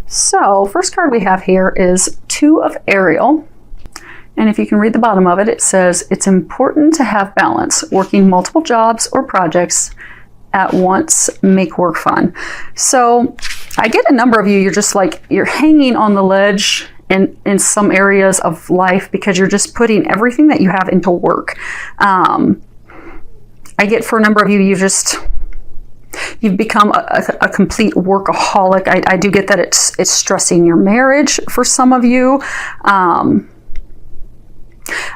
So, first card we have here is Two of Ariel. And if you can read the bottom of it, it says, it's important to have balance. Working multiple jobs or projects at once make work fun. So I get a number of you, you're just like, you're hanging on the ledge in some areas of life because you're just putting everything that you have into work. I get for a number of you, you've become a complete workaholic. I do get that it's stressing your marriage for some of you.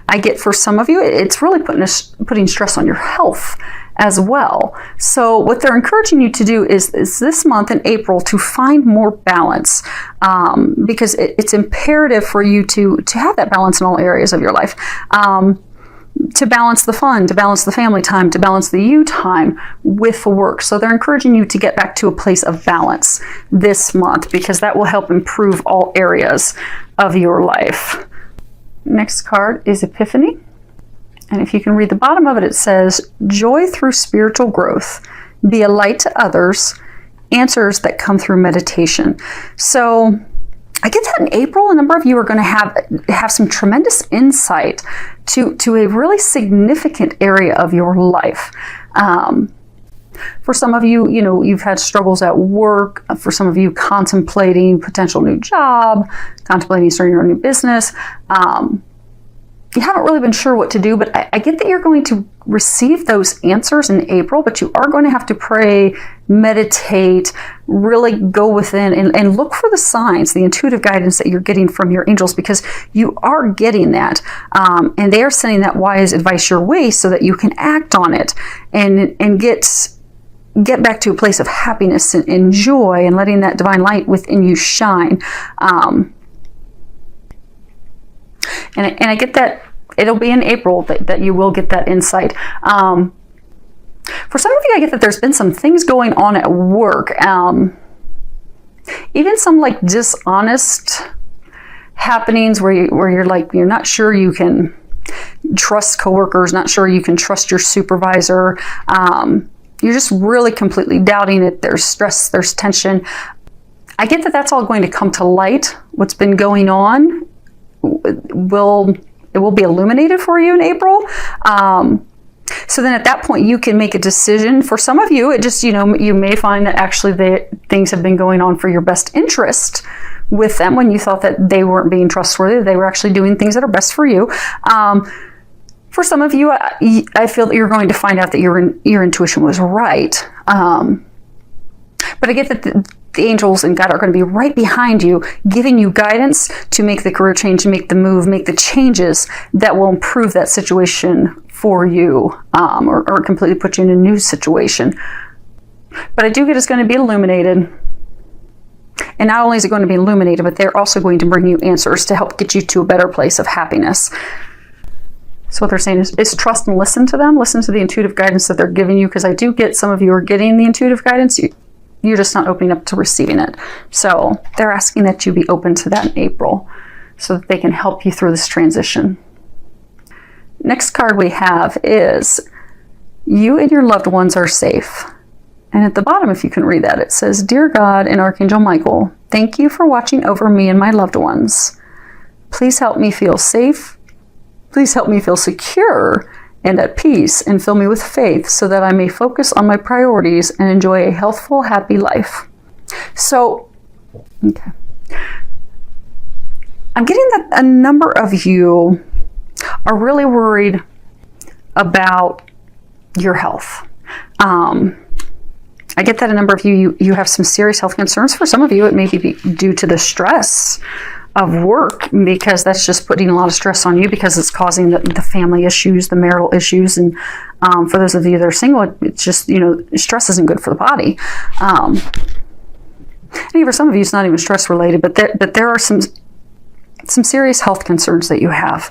I get for some of you, it's really putting stress on your health as well. So what they're encouraging you to do is this month in April to find more balance, because it's imperative for you to have that balance in all areas of your life. To balance the fun, to balance the family time, to balance the you time with the work. So they're encouraging you to get back to a place of balance this month because that will help improve all areas of your life. Next card is Epiphany. And if you can read the bottom of it, it says, joy through spiritual growth, be a light to others, answers that come through meditation. So I get that in April, a number of you are going to have some tremendous insight to a really significant area of your life. For some of you, you've had struggles at work. For some of you, contemplating potential new job, contemplating starting your own new business. You haven't really been sure what to do, but I get that you're going to receive those answers in April, but you are going to have to pray, meditate, really go within and look for the signs, the intuitive guidance that you're getting from your angels, because you are getting that. And they are sending that wise advice your way so that you can act on it and get back to a place of happiness and joy and letting that divine light within you shine. And I get that it'll be in April that you will get that insight. For some of you, I get that there's been some things going on at work. Even some like dishonest happenings where you're not sure you can trust coworkers, not sure you can trust your supervisor. You're just really completely doubting it. There's stress, there's tension. I get that that's all going to come to light. What's been going on will be illuminated for you in April. So then at that point you can make a decision. For some of you, it just, you may find that actually things have been going on for your best interest with them when you thought that they weren't being trustworthy. They were actually doing things that are best for you. For some of you, I feel that you're going to find out that your intuition was right. But I get that the angels and God are going to be right behind you, giving you guidance to make the career change, make the move, make the changes that will improve that situation for you, or completely put you in a new situation. But I do get it's going to be illuminated. And not only is it going to be illuminated, but they're also going to bring you answers to help get you to a better place of happiness. So what they're saying is trust and listen to them. Listen to the intuitive guidance that they're giving you, because I do get some of you are getting the intuitive guidance. You're just not opening up to receiving it. So they're asking that you be open to that in April so that they can help you through this transition. Next card we have is you and your loved ones are safe. And at the bottom, if you can read that, it says, Dear God and Archangel Michael, thank you for watching over me and my loved ones. Please help me feel safe. Please help me feel secure and at peace, and fill me with faith so that I may focus on my priorities and enjoy a healthful, happy life. So, okay. I'm getting that a number of you are really worried about your health. I get that a number of you have some serious health concerns. For some of you, it may be due to the stress of work, because that's just putting a lot of stress on you because it's causing the family issues, the marital issues. And for those of you that are single, it's just, stress isn't good for the body. And even for some of you, it's not even stress related, but there are some serious health concerns that you have.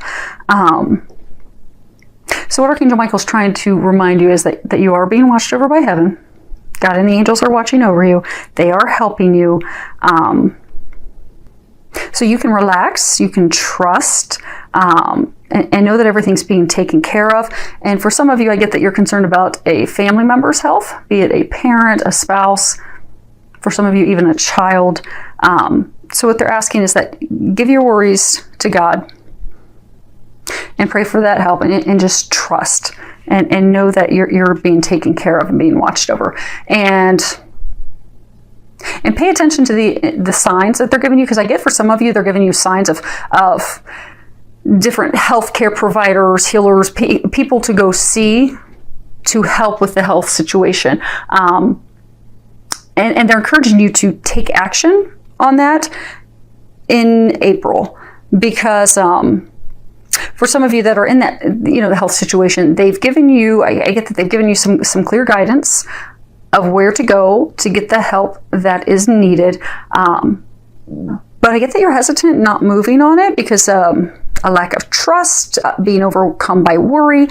So what Archangel Michael's trying to remind you is that you are being watched over by heaven. God and the angels are watching over you. They are helping you. So you can relax, you can trust, and know that everything's being taken care of. And for some of you, I get that you're concerned about a family member's health, be it a parent, a spouse, for some of you, even a child. So what they're asking is that give your worries to God and pray for that help, and just trust and know that you're being taken care of and being watched over. And pay attention to the signs that they're giving you, because I get for some of you, they're giving you signs of different healthcare providers, healers, people to go see to help with the health situation. And they're encouraging you to take action on that in April, because for some of you that are in that, the health situation, they've given you, I get that they've given you some clear guidance of where to go to get the help that is needed. But I get that you're hesitant not moving on it because a lack of trust, being overcome by worry.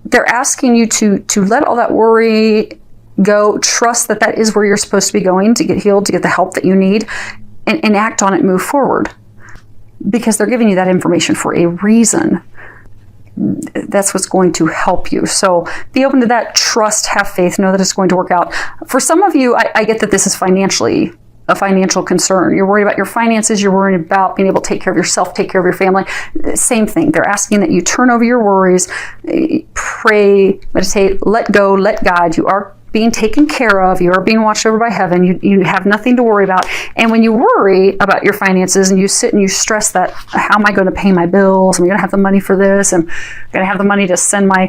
They're asking you to let all that worry go, trust that is where you're supposed to be going to get healed, to get the help that you need, and act on it, move forward. Because they're giving you that information for a reason. That's what's going to help you. So be open to that, trust, have faith, know that it's going to work out. For some of you, I get that this is financially a financial concern. You're worried about your finances, you're worried about being able to take care of yourself, take care of your family. Same thing. They're asking that you turn over your worries, pray, meditate, let go, let God. You are being taken care of. You are being watched over by heaven. You have nothing to worry about. And when you worry about your finances and you sit and you stress that, how am I going to pay my bills? Am I going to have the money for this? I'm going to have the money to send my,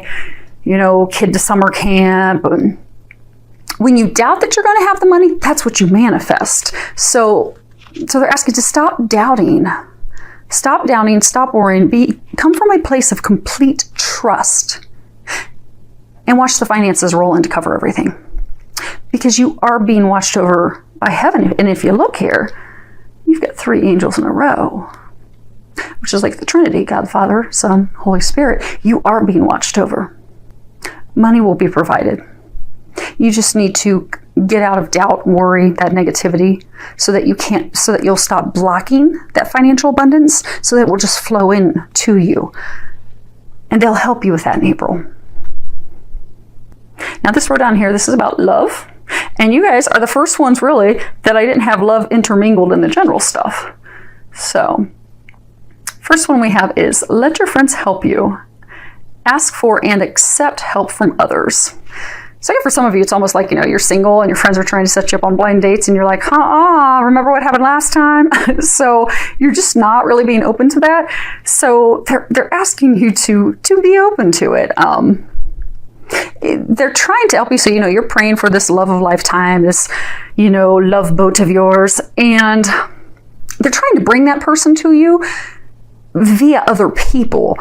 kid to summer camp. When you doubt that you're going to have the money, that's what you manifest. So they're asking to stop doubting. Stop doubting, stop worrying. Come from a place of complete trust. And watch the finances roll in to cover everything. Because you are being watched over by heaven. And if you look here, you've got 3 angels in a row, which is like the Trinity, God, Father, Son, Holy Spirit. You are being watched over. Money will be provided. You just need to get out of doubt, worry, that negativity, so that you'll stop blocking that financial abundance, so that it will just flow in to you. And they'll help you with that in April. Now this row down here, this is about love. And you guys are the first ones really that I didn't have love intermingled in the general stuff. So, first one we have is let your friends help you. Ask for and accept help from others. So for some of you, it's almost like, you're single and your friends are trying to set you up on blind dates and you're like, remember what happened last time? So you're just not really being open to that. So they're asking you to be open to it. They're trying to help you. So, you're praying for this love of lifetime, this, love boat of yours. And they're trying to bring that person to you via other people.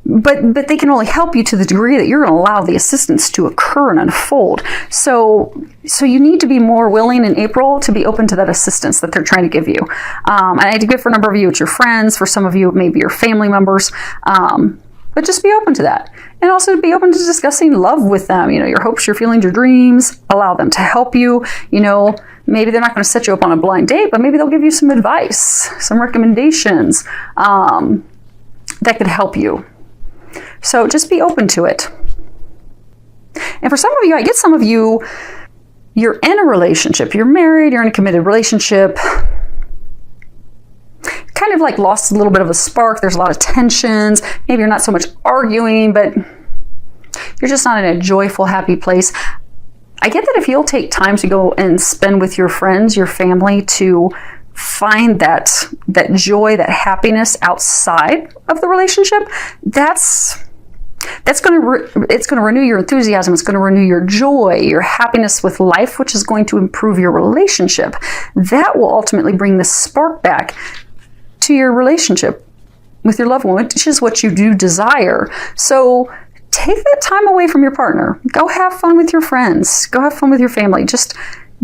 But they can only help you to the degree that you're going to allow the assistance to occur and unfold. So you need to be more willing in April to be open to that assistance that they're trying to give you. And I do give for a number of you, it's your friends. For some of you, it may be your family members. But just be open to that. And also be open to discussing love with them. Your hopes, your feelings, your dreams. Allow them to help you. Maybe they're not going to set you up on a blind date, but maybe they'll give you some advice, some recommendations that could help you. So just be open to it. And for some of you, I get some of you, you're in a relationship, you're married, you're in a committed relationship, kind of like lost a little bit of a spark. There's a lot of tensions. Maybe you're not so much arguing, but you're just not in a joyful, happy place. I get that if you'll take time to go and spend with your friends, your family, to find that joy, that happiness outside of the relationship, it's going to renew your enthusiasm. It's going to renew your joy, your happiness with life, which is going to improve your relationship. That will ultimately bring the spark back to your relationship with your loved one, which is what you do desire. So take that time away from your partner. Go have fun with your friends. Go have fun with your family. Just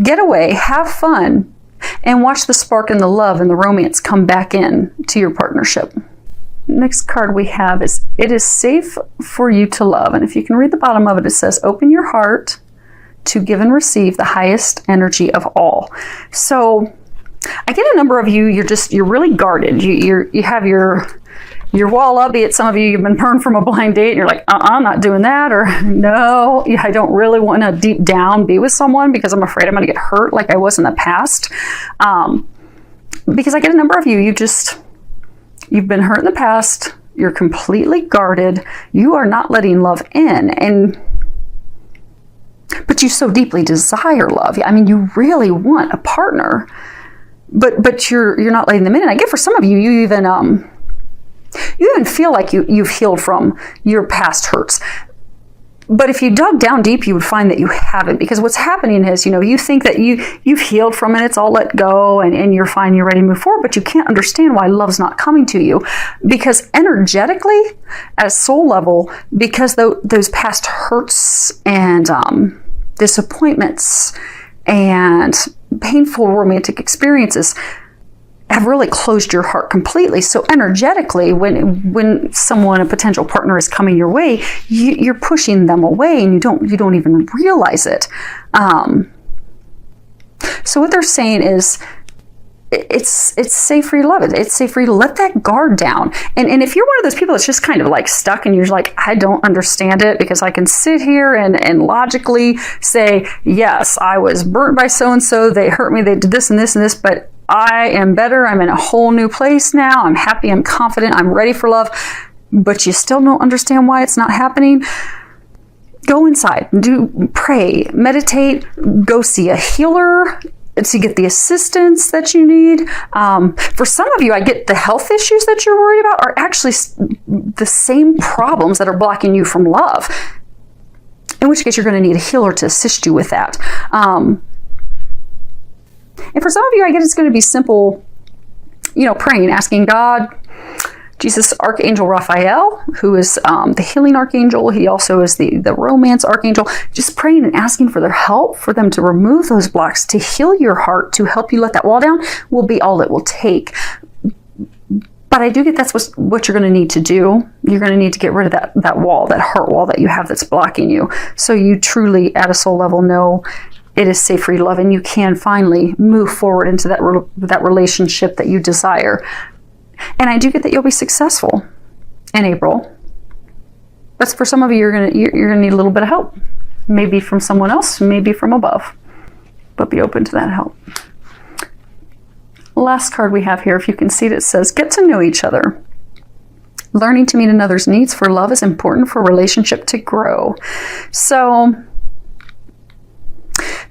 get away, have fun, and watch the spark and the love and the romance come back in to your partnership. Next card we have is, it is safe for you to love. And if you can read the bottom of it, it says, open your heart to give and receive the highest energy of all. So I get a number of you, you're really guarded. You have your wall up, be it some of you've been burned from a blind date and you're like, not doing that, or no, I don't really want to deep down be with someone because I'm afraid I'm going to get hurt like I was in the past. Because I get a number of you, you've been hurt in the past, you're completely guarded, you are not letting love in, but you so deeply desire love. I mean, you really want a partner, but you're not letting them in. And I get for some of you, you even feel like you've healed from your past hurts. But if you dug down deep, you would find that you haven't, because what's happening is, you think that you've healed from it, it's all let go, and you're fine, you're ready to move forward, but you can't understand why love's not coming to you. Because energetically, at a soul level, because those past hurts and disappointments and painful romantic experiences have really closed your heart completely. So energetically, when someone, a potential partner, is coming your way, you're pushing them away, and you don't even realize it. So what they're saying is, it's safe for you to love it. It's safe for you to let that guard down. And if you're one of those people that's just kind of like stuck and you're like, I don't understand it, because I can sit here and logically say, yes, I was burnt by so-and-so, they hurt me, they did this and this and this, but I am better. I'm in a whole new place now. I'm happy. I'm confident. I'm ready for love. But you still don't understand why it's not happening. Go inside. Pray. Meditate. Go see a healer to get the assistance that you need. For some of you, I get the health issues that you're worried about are actually the same problems that are blocking you from love. In which case, you're going to need a healer to assist you with that. And for some of you, I guess it's going to be simple, praying, asking God, Jesus, Archangel Raphael, who is the healing archangel. He also is the romance archangel. Just praying and asking for their help, for them to remove those blocks, to heal your heart, to help you let that wall down, will be all it will take. But I do get that's what you're going to need to do. You're going to need to get rid of that wall, that heart wall that you have that's blocking you. So you truly, at a soul level, know it is safe for you to love, and you can finally move forward into that relationship that you desire. And I do get that you'll be successful in April. But for some of you, you're gonna need a little bit of help, maybe from someone else, maybe from above. But be open to that help. Last card we have here, if you can see it says, "Get to know each other. Learning to meet another's needs for love is important for a relationship to grow." So,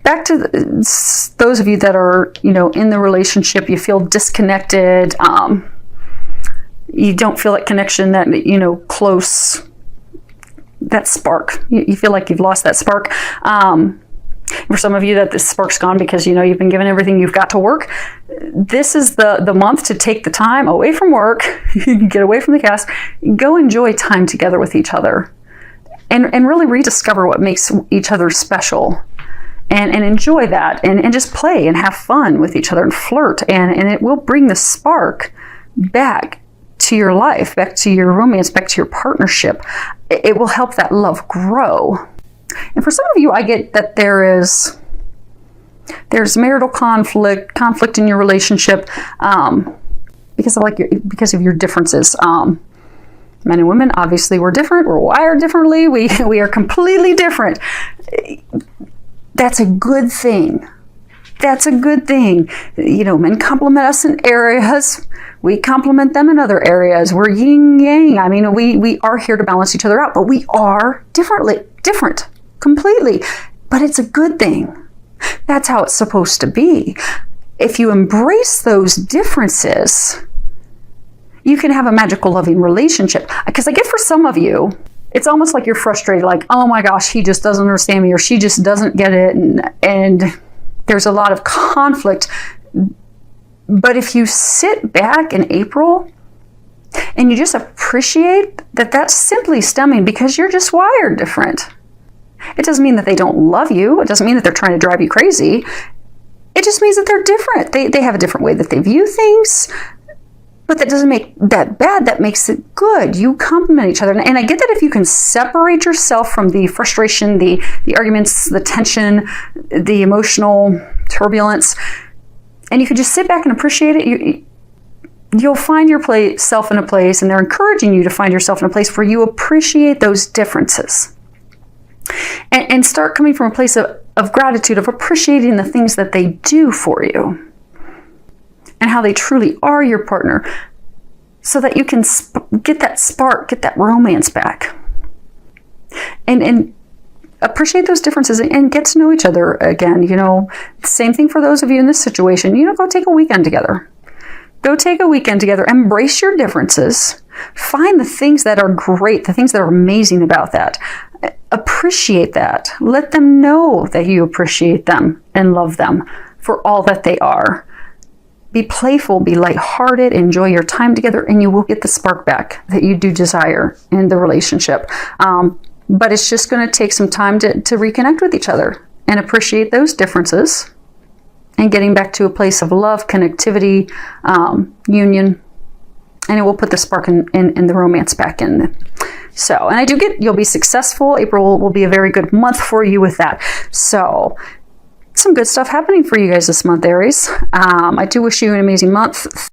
back to those of you that are, in the relationship, you feel disconnected, you don't feel that connection, that, close, that spark. You feel like you've lost that spark. For some of you, that this spark's gone because, you've been given everything you've got to work. This is the month to take the time away from work, get away from the cast, go enjoy time together with each other, and really rediscover what makes each other special. And enjoy that, and just play and have fun with each other and flirt, and it will bring the spark back to your life, back to your romance, back to your partnership. It will help that love grow. And for some of you, I get that there's marital conflict in your relationship because of your differences. Men and women, obviously, we're different. We're wired differently. We are completely different. That's a good thing. That's a good thing. Men complement us in areas. We complement them in other areas. We're yin yang. I mean, we are here to balance each other out, but we are different, completely. But it's a good thing. That's how it's supposed to be. If you embrace those differences, you can have a magical, loving relationship. Because I get for some of you, it's almost like you're frustrated, like, oh my gosh, he just doesn't understand me, or she just doesn't get it. And there's a lot of conflict. But if you sit back in April and you just appreciate that that's simply stemming because you're just wired different. It doesn't mean that they don't love you. It doesn't mean that they're trying to drive you crazy. It just means that they're different. They have a different way that they view things. But that doesn't make that bad. That makes it good. You complement each other. And I get that if you can separate yourself from the frustration, the arguments, the tension, the emotional turbulence, and you can just sit back and appreciate it, you'll find yourself in a place, and they're encouraging you to find yourself in a place where you appreciate those differences. And start coming from a place of gratitude, of appreciating the things that they do for you. And how they truly are your partner, so that you can get that spark, get that romance back. And appreciate those differences and get to know each other again. You know, same thing for those of you in this situation. You know, go take a weekend together. Go take a weekend together. Embrace your differences. Find the things that are great, the things that are amazing about that. Appreciate that. Let them know that you appreciate them and love them for all that they are. Be playful, be lighthearted, enjoy your time together, and you will get the spark back that you do desire in the relationship. But it's just going to take some time to reconnect with each other and appreciate those differences and getting back to a place of love, connectivity, union, and it will put the spark in the romance back in. So, and I do get, you'll be successful. April will be a very good month for you with that. So, some good stuff happening for you guys this month, Aries. I do wish you an amazing month.